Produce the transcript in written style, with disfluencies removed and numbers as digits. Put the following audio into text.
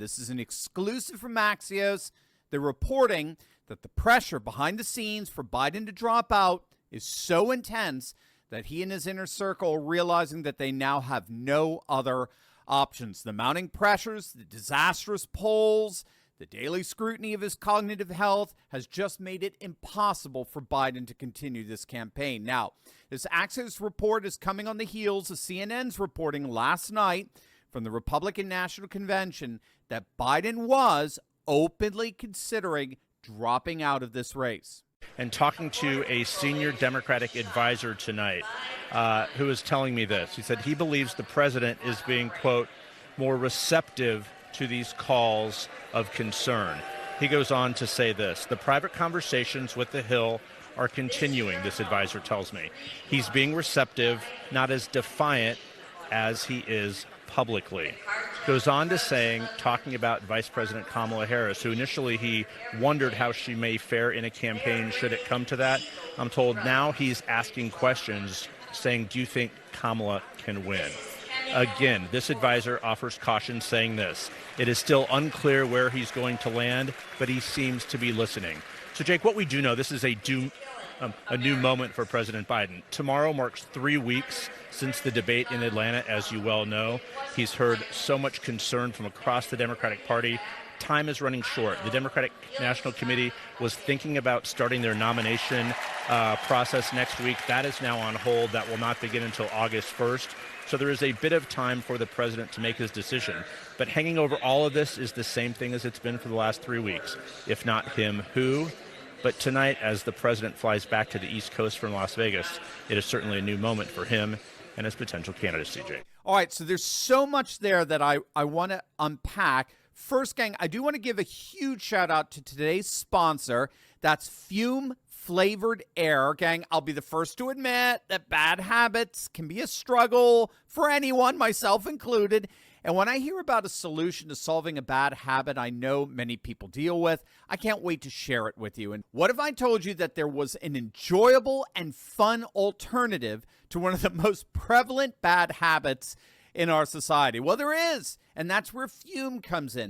This is an exclusive from Axios. They're reporting that the pressure behind the scenes for Biden to drop out is so intense that he and his inner circle are realizing that they now have no other options. The mounting pressures, the disastrous polls, the daily scrutiny of his cognitive health has just made it impossible for Biden to continue this campaign. Now, this Axios report is coming on the heels of CNN's reporting last night from the Republican National Convention that Biden was openly considering dropping out of this race. And talking to a senior Democratic advisor tonight who is telling me this. He said he believes the president is being, quote, more receptive to these calls of concern. He goes on to say this: the private conversations with the Hill are continuing, this advisor tells me. He's being receptive, not as defiant as he is publicly. Goes on to saying, talking about Vice President Kamala Harris, who initially he wondered how she may fare in a campaign should it come to that. I'm told now he's asking questions saying, do you think Kamala can win? Again, this advisor offers caution saying this: it is still unclear where he's going to land, but he seems to be listening. So, Jake, what we do know, this is a new moment for President Biden. Tomorrow marks 3 weeks since the debate in Atlanta, as you well know. He's heard so much concern from across the Democratic Party. Time is running short. The Democratic National Committee was thinking about starting their nomination process next week. That is now on hold. That will not begin until August 1st. So there is a bit of time for the president to make his decision. But hanging over all of this is the same thing as it's been for the last 3 weeks. If not him, who? But tonight, as the president flies back to the East Coast from Las Vegas, it is certainly a new moment for him and his potential candidacy, Jake. All right, so there's so much there that I want to unpack. First, gang, I do want to give a huge shout out to today's sponsor. That's Fume Flavored Air. Gang, I'll be the first to admit that bad habits can be a struggle for anyone, myself included. And when I hear about a solution to solving a bad habit I know many people deal with, I can't wait to share it with you. And what if I told you that there was an enjoyable and fun alternative to one of the most prevalent bad habits in our society? Well, there is, and that's where Fume comes in.